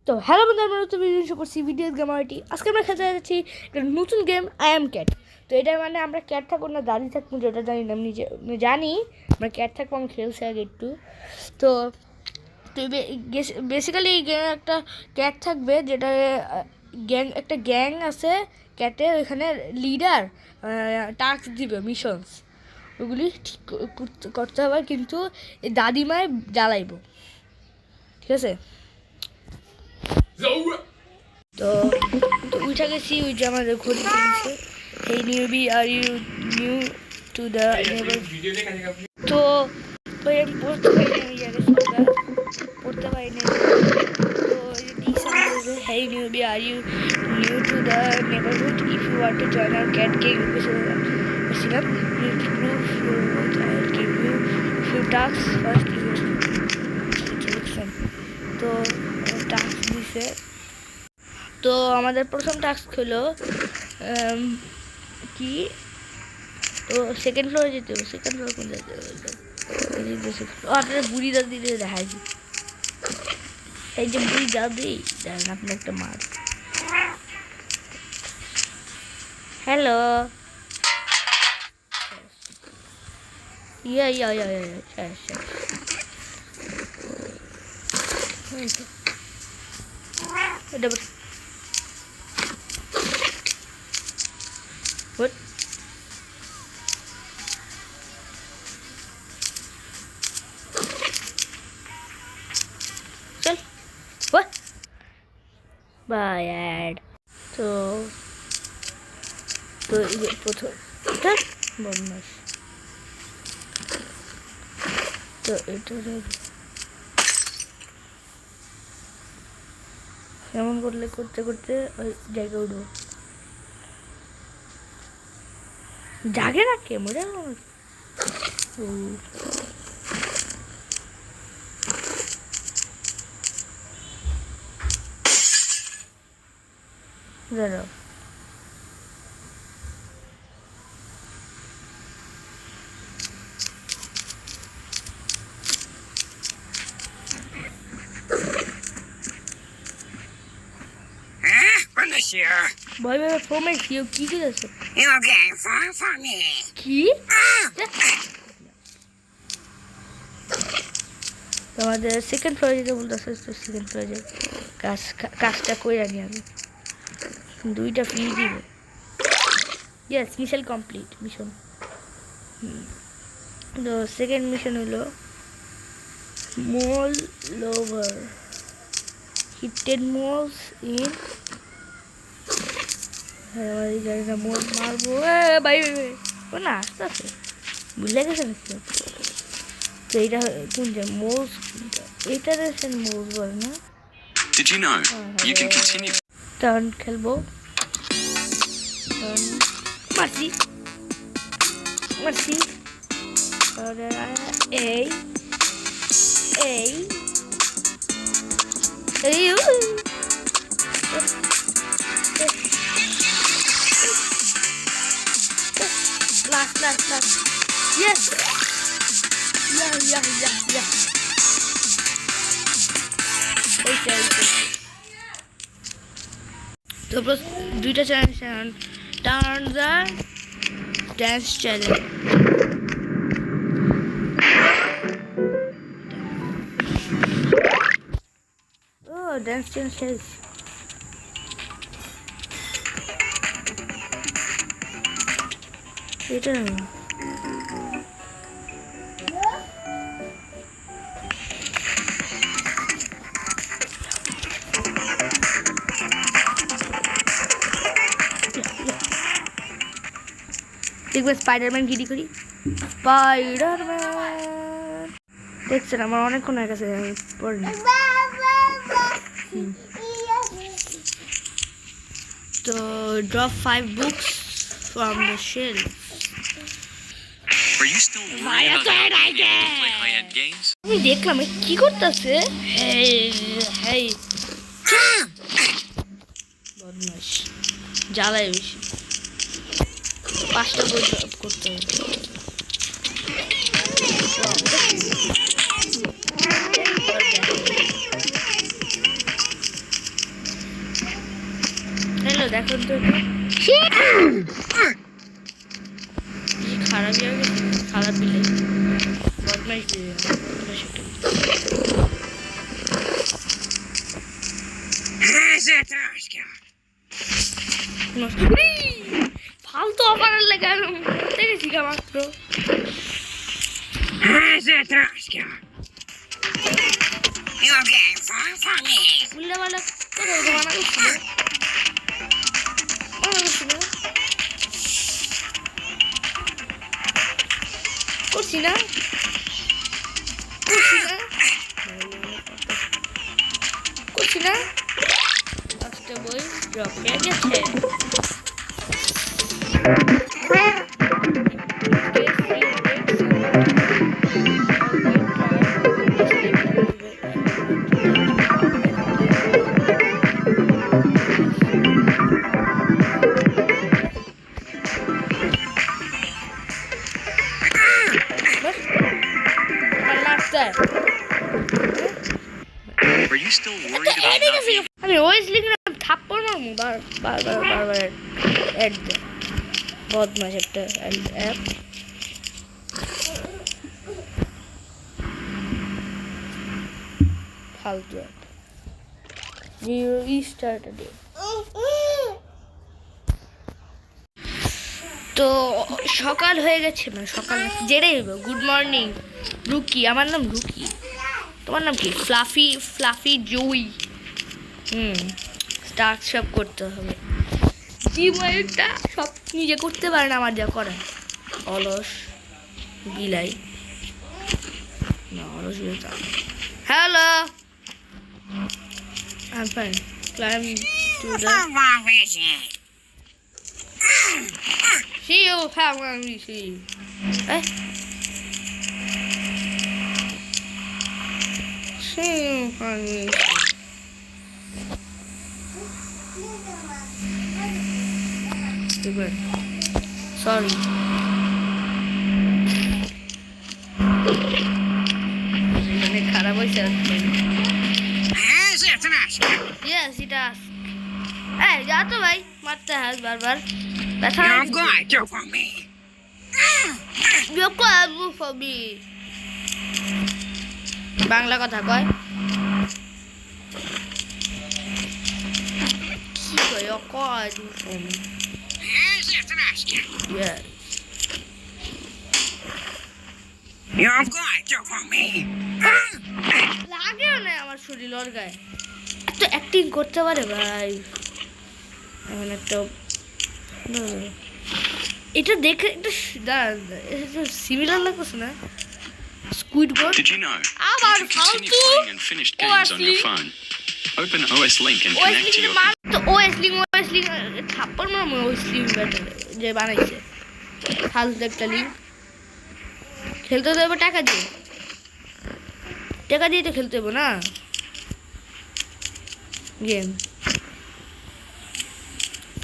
তো হ্যালো বন্ধুরা, আমরা নতুন ভিডিও শুরু করছি ভিডিও গেম আইটি। আজকে আমরা খেলতে যাচ্ছি একটা নতুন গেম আই এম ক্যাট। তো এটা মানে আমরা ক্যাট থাকবো না দাঁড়িয়ে থাকবো, যেটা জানি না, আমি জানি আমরা ক্যাট থাকবো। আমি খেলছি আগে একটু। তো তো বেসিক্যালি এই গেমে একটা ক্যাট থাকবে, যেটা একটা গ্যাং আছে ক্যাটের। ওইখানে লিডার টাস্ক দিবে, মিশনস ওগুলি ঠিক করতে হবে, কিন্তু এই দাদিমায় জ্বালাইব, ঠিক আছে? তো তো উঠে গেছি, ওই যে আমাদের ঘড়ি কিনছে। এই newbie are you new to the neighbour. তো ওই আমি পড়তে পারিনি, পড়তে পারিনি। তো hey newbie are you new to the neighbourhood, if you want to join our cat game বলেছিলাম, you to prove your give you few task first you. তো টাস্ক দিছে। তো আমাদের প্রথম টাস্ক হলো কি, তো সেকেন্ড ফ্লোরে যেতে হবে। সেকেন্ড ফ্লোর কোন যেতে হবে? আপনারা বুড়ি দাদি দিয়ে দেখাই, এই যে বুড়ি দাদি দেখেন, আপনি একটা মার। হ্যালো, ইয়া ইয়া ইয়া ইয়া শেষ শেষ। এটা what? চল what? বায়াড। তো তো প্রথম বদমাস। তো এটা এমন করলে করতে করতে ওই জায়গায় উঠবো। জাগে না কে মজা দাঁড়াও। ভাই ভাই ফোমে কি কি কি আছে? কি তোমাদের সেকেন্ড ফ্লোরে যেতে বলতেছে। তো সেকেন্ড ফ্লোরে কাজটা করে আনি আমি, দুইটা ফ্রি দিবে। Yes, mission complete. মিশন তো সেকেন্ড মিশন হলো মোল লোভার, হিটেড মোলস ইন। আমার এই জায়গাটা মোল মারবো। ভাই ও না আস্তে আস্তে বুঝলে গেছে নাকি? তো এইটা কোন যে মোলস, এইটা দেখছেন মোলস বলে না? Did you know you can continue? Turn খেলবো। মারছি মারছি। এই এই এই last yes yeah ওইটা তো দুইটা challenge, turn the dance challenge. ও ড্যান্স চ্যালেঞ্জ শেষ। এটা দেখবে স্পাইডারম্যান গিরি করি। স্পাইডারম্যান দেখছেন আমার অনেকক্ষণ হয়ে গেছে পড়িনি। তো drop 5 books from the shelf. Are you still worried about not being able to play high-end games? আমি দেখলাম কি করতেছে। হেই বদমাস, জ্বালায় বেশি। 5টা বই ড্রপ করতে হবে। দেখুন তো খারাপ খারাপ বিলে বদমাইশ দিয়ে ফালতু অফারের লেগে দেখেছি মাত্র বুঝলে বলে মানা করছিল করছি না করছি না একটা বই ড্রপ হয়ে গেছে Are you still worried about not being? আমি ওয়েস লিখলাম থাপ্পড় মারমু বারবার অ্যাড দে বদমাশ একটা অ্যাপ ফালতু অ্যাপ রিস্টার্ট ডে তো সকাল হয়ে গেছে মানে সকাল জেরে গুড মর্নিং রুকি আমার নাম রুকি তোমার নাম কি ফ্লাফি জুই স্টার্ট সব করতে হবে জিমটা সব নিজে করতে পারে না আমার যা করা অলস বিলাই না অলস বিলাই hello I'm fine. Climb to the... See you, have one we see. Eh? See you, honey. Good. Sorry. খারাপ হয়েছে Yes, it does. Hey, जा तो भाई मरता है बार-बार. बैठा है. You've got to for me. Yo কয় মুফবি. বাংলা কথা কয়. কি কয় কয় মুফবি. Yes, it's an ask. Yes. You've got to for me. লাগেও না আমার শরীর ওর গায়ে. তো অ্যাক্টিং করতে পারে ভাই এখন একটা এটা দেখে একটা সিমিলার লাগছে না squid board Did you know? আবার You can continue ফালতু playing unfinished games on your phone. Open OS Link and connect to your তো ওএস লিংক থাপ্পড় মারমু ওএস লিংক যে বানাইছে ফালতু একটা লিংক খেলতে দেবো টাকা দিয়ে তো খেলতে দেবো না গেম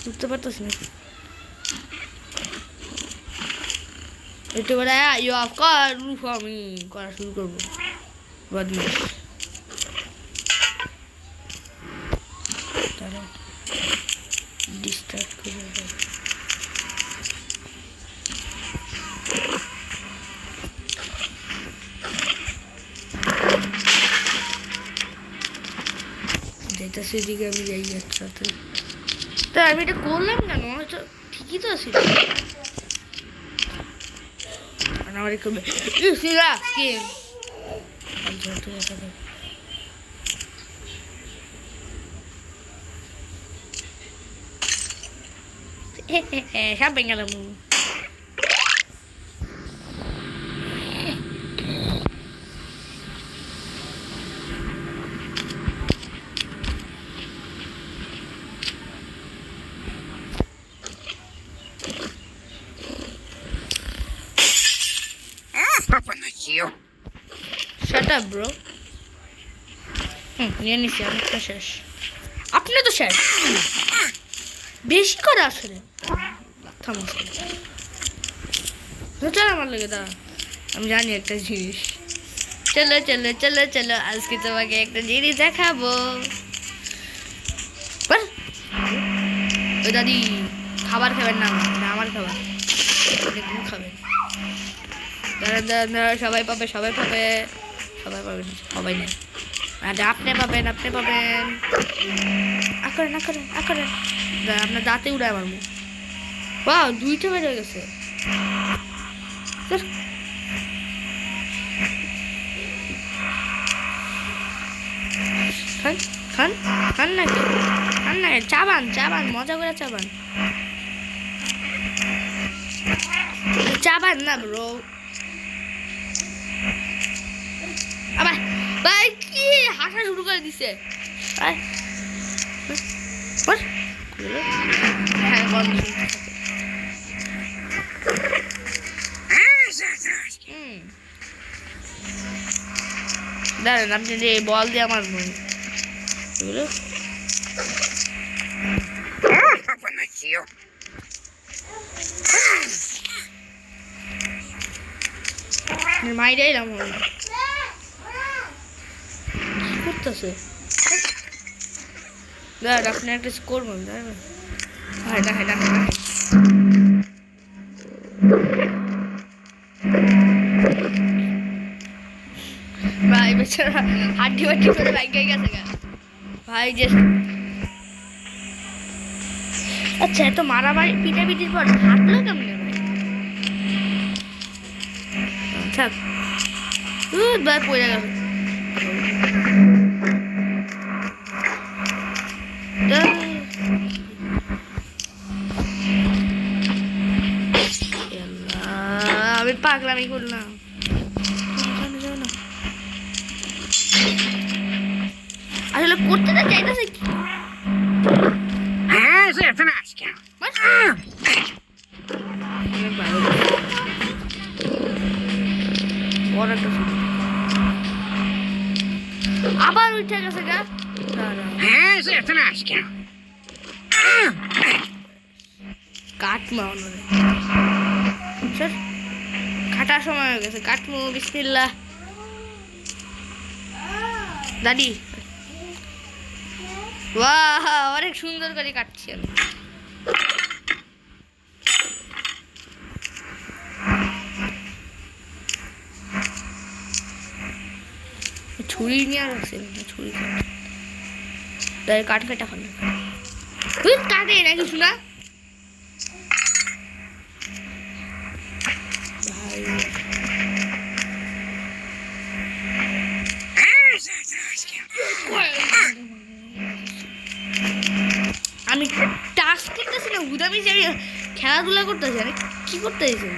বুঝতে পারতেছি না একটু বলে ইউ অফ কর রুফ আমি করা শুরু করবো বদমাস তারা ডিস্টার্ব করে যেটা সেদিকে আমি যাই একসাথে তা আমি এটা করলাম কেন হয়তো ঠিকই তো আছে আমার একটু সব ভেঙে গেলাম Open the seal. Shut up, bro. নিয়ে নিছি অনেকটা শেষ আপনি তো শেষ বেশি করে আসলে থামো চল আমার লাগে দাঁড়া আমি জানি একটা জিনিস চলো চলো চলো চলো আজকে তোমাকে একটা জিনিস দেখাবো ওই দাদি খাবার খাবেন না, না আমার খাবার, গু খাবেন। দাঁড়া দাঁড়া দাঁড়া, সবাই পাবে সবাই পাবে সবাই পাবেন, সবাই নেই। আপনি পাবেন আপনি পাবেন। করেন করেন, আপনার দাঁতে উড়ায় আমার মুখ। বাহ, 2টা বেড়ে গেছে। খান খান খান নাকি, খান না, চাবান চাবান, মজা করে চাবান, চাবান না ব্রো। আবার ভাই কি হাসা শুরু করে দিছে। হ্যাঁ বন্ধ। দাঁড়ান, আপনি যে বল দিয়ে আমার এগুলো Open the shield. মাইরে এলাম কি করতেছে। দাঁড়ান, আপনি একটা করবেন, দাঁড়ান। হাইডা হাইডা হাইডা, ভাই বেচারা হাড্ডি বাড্ডি করে বাইকে গেছে গা ভাই যে। আচ্ছা, এত মারামারি পিটাপিটির পর হাঁটলো কেমনে ভাই? থাক, ভাই পড়ে গেল। আমি পাগলামি করলাম। আসলে করতে না চাইতেছে কি? How's it for nice cow? আবার উঠে গেছে গা। How's it for nice cow? কাট মারো স্যার, কাটার সময় হয়ে গেছে, কাটমু। বিসমিল্লাহ। দাদি বাহ, অনেক সুন্দর করে কাটছি আমি। ছুরি নিয়ে আর আছে ছুরি, তাই কাঠ কেটা খান তুই কাটে নাকি শোনা ভাই। How's it for nice cow? আমি টাস্ক করতেছি না, হুদামি খেলাধুলা করতেছি। আরে কি করতেছি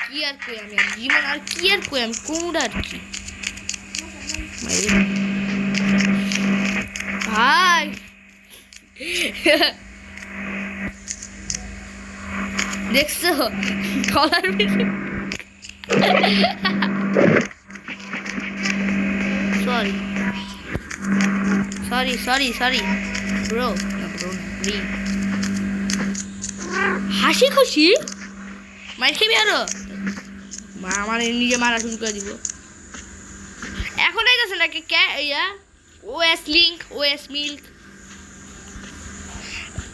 কি আর কই আমি, জীবন আর কি আর কই আমি, কোমড়া আর কি ভাই। দেখছো কলার sorry sorry sorry sorry bro, হাসি খুশি মার খেবি আরো, আমার নিজে মারা শুরু করে দিব। এখন আইতেছে নাকি ইয়া OS link, OS milk,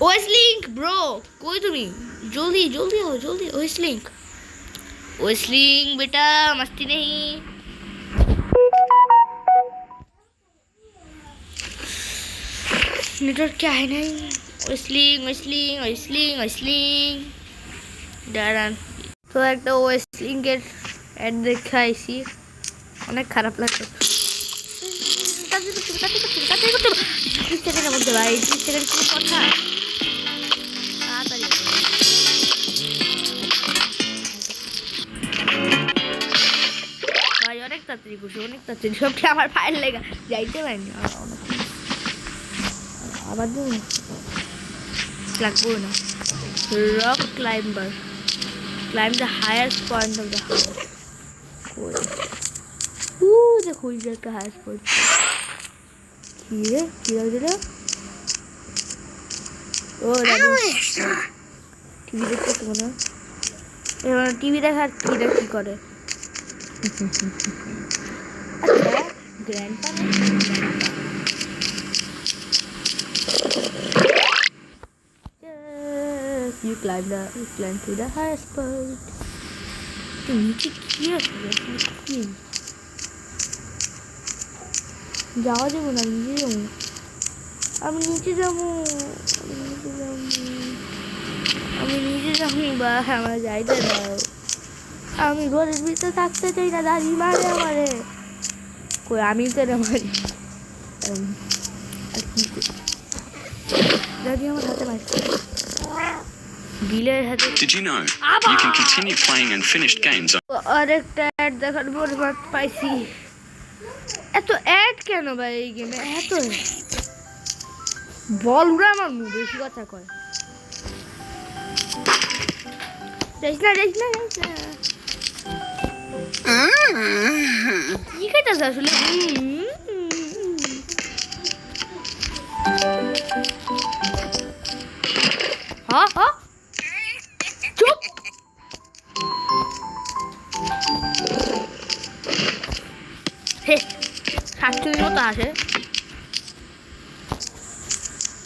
OS link bro, কই তুমি? জলদি জলদি आओ জলদি। ওএস লিঙ্ক, ওএস লিঙ্ক बेटा, मस्ती नहीं। नेटवर्क क्या है नहीं। OS link OS link OS link OS link, দাঁড়ান তো একটা ওএস লিঙ্কের অ্যাড দেখাইছি, অনেক খারাপ লাগছে। 30 সেকেন্ডের মধ্যে ভাই, 30 সেকেন্ড কোনো কথা? তাড়াতাড়ি ভাই, অনেক তাড়াতাড়ি করছি, অনেক তাড়াতাড়ি। সবটা আমার ফাইল লেগে যাইতে পারিনি, আবার দিন লাগবো না। Rock climber, climb the highest point of the house. দেখো ওই যে একটা highest point। কি রে, কি লাগছে রে? ও দাদু টিভি দেখতেছে মনে হয়। এবার টিভি দেখার কি করে? আচ্ছা, grandpa climb to the highest point. তো নিচে কি আছে কি যাওয়া যাবো না নিচে যাবো আমি নিচে যাবো বা আমার যাইতে দাও আমি ঘরের ভিতরে থাকতে চাই না দাদি মারে আমারে কই আমি তো না মারি আর কি দাদি আমার হাতে মারছে বিলের হাতে Did you know you can continue playing unfinished games on আরেকটা অ্যাড দেখার পর পাইছি এত অ্যাড কেন ভাই এই গেমে এত বল উড়া আমার মুখ বেশি কথা কয় যাইস না কি খাইতেছে আসলে হ্যাঁ চুপ হে সাতচুরির মতো আসে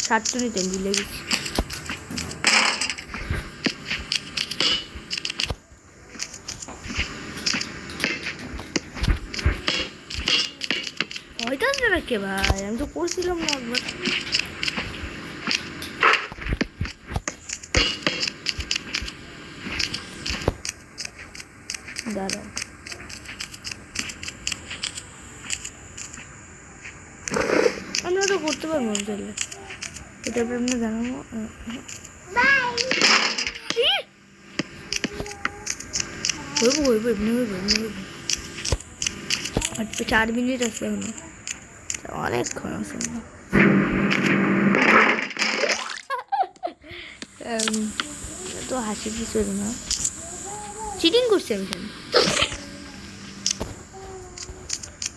সাতচুরিতে মিলে গেছি হয়তো না কে ভাই আমি তো করছিলাম না একবার দাঁড়াও আমরা তো করতে পারবো তাহলে এটা আপনার জানাবো হইব এমনি হইব আর 4 মিনিট আছে এখনো অনেকক্ষণ আছে তো হাসি কিছু না চিটিং করছি আমি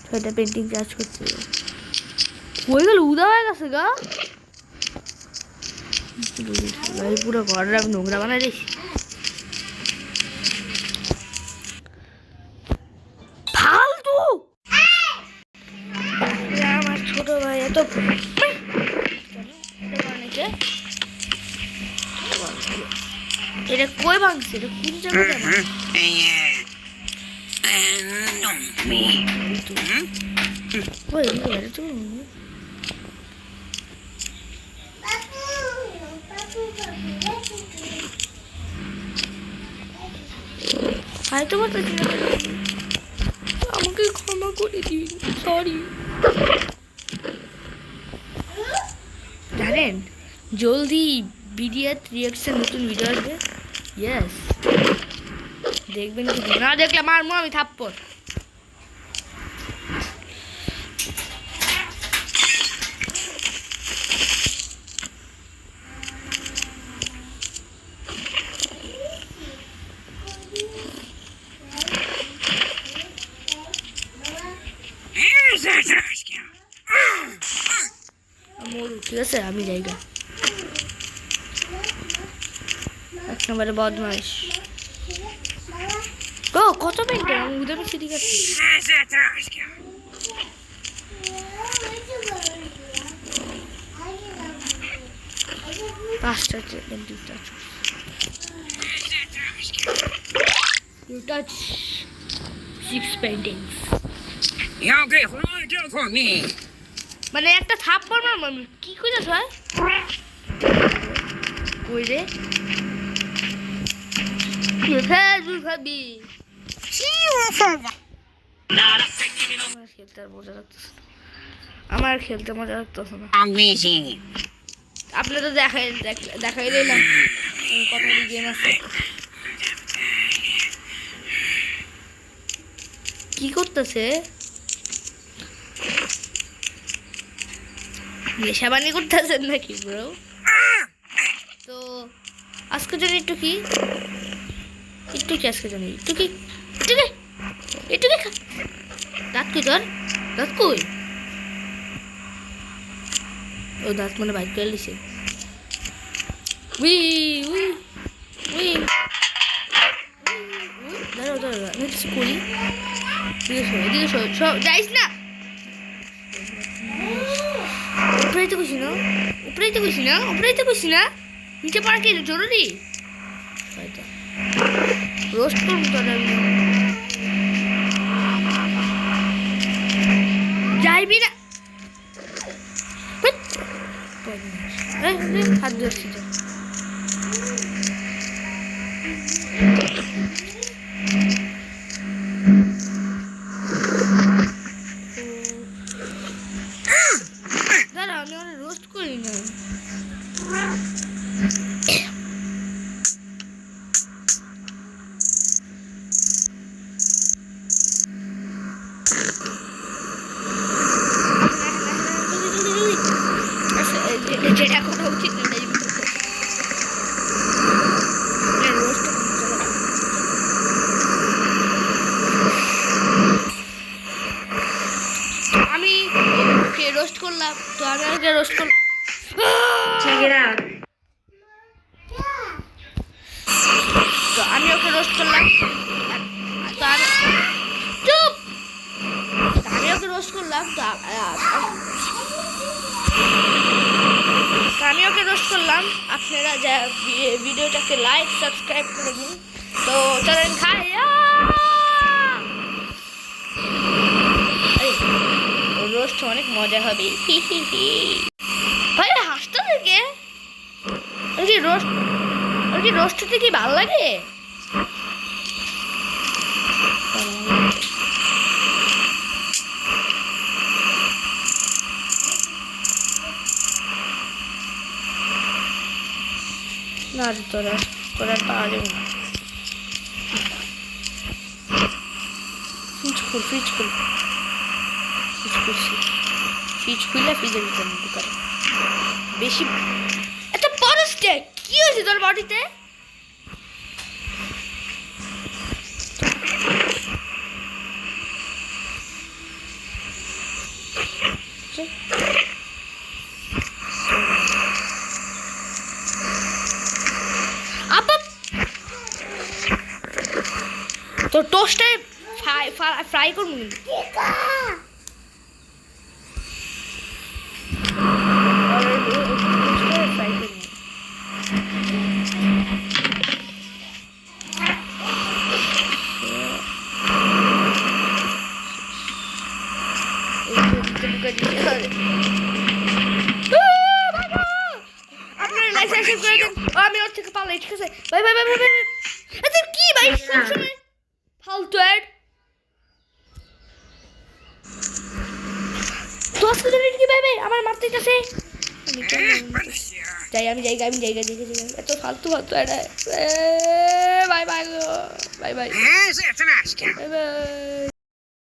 ছয়টা পেন্টিং চার্জ করছি হয়ে গেল উদা হয়ে গেছে গা পুরো ঘরটা আমি নোংরা বানাই দিয়েছি ফালতু আমার ছোট ভাই এত এটা কই ভাঙছে এটা কোন জায়গায় ওই এটা তো আয় তোমার আমাকে ক্ষমা করে দিন সরি জানেন জলদি বিডিএত রিয়াকশন নতুন ভিডিও আসবে ইয়েস দেখবেন কি না দেখলে মারমু আমি থাপ্পড় ঠিক আছে আমি জায়গা 1 নম্বরে বদমাইশ ও কত পেন্টার আমি উদয় পেয়েছি ঠিক আছে পাঁচটা painting touch You touch 6 paintings. Jag går inte för mig. মানে একটা থাপ্পড় মারব আমি কি কইতাছ ভাই কই রে কি ফেল ভাবি আমার খেলতে মজা লাগতেছে না Amazing. আপনি তো দেখাই দিলাম কতগুলি গেম আছে কি করতেছে নেশাবানি করতেছেন নাকি ব্রো তো আজকে জন্য একটু কি আজকে জন্য একটু কি দাঁত কই তোর দাঁত কই ও দাঁত মানে বাইক করে লিছে উই দাঁড়াও আমি কিছু করি এদিকে যাইস না উপরেই তো কইছি না নিচে পড়া কি জরুরি রোস্ট করুন তো যাইবি না হাত ধরছি তো দাঁড়া আমি ওরা রোস্ট করি না যেটা করা উচিত না আমি ওকে রোস্ট করলাম তো আমি ওকে রোস্ট করলাম তো আমি ওকে রোস্ট করলাম তো আমি চুপ আমি ওকে রোস্ট করলাম তো আমি ওকে রোস্ট করলাম আপনারা যা ভিডিওটাকে লাইক সাবস্ক্রাইব করে দিন তো চলেন খাই রোস্ট অনেক মজা হবে হি হি হি ভাই হাসতে থেকে আর কি রোস্ট হতে কি ভালো লাগে না রে তোরা পাওয়া যাবে না ফ্রিজ খুললে ফ্রিজের ভিতরে ঢুকারে বেশি এত বড় স্টেক কি হয়েছে তোর বডিতে তো টোস্টে ফ্রাই করবো আপনারা লাইক সাবস্ক্রাইব করে দেন আমি ওর থেকে পালাই ঠিক আছে বাই বাই বাই বাই আচ্ছা কি ভাই সবসময় ফালতু অ্যাড তো আজকে ধরে কি ভাই ভাই আমার মারতে গেছে আমি জায়গা এত ফালতু ad bye bye bye bye হ্যাঁ, সে আছে না আজকে। Bye bye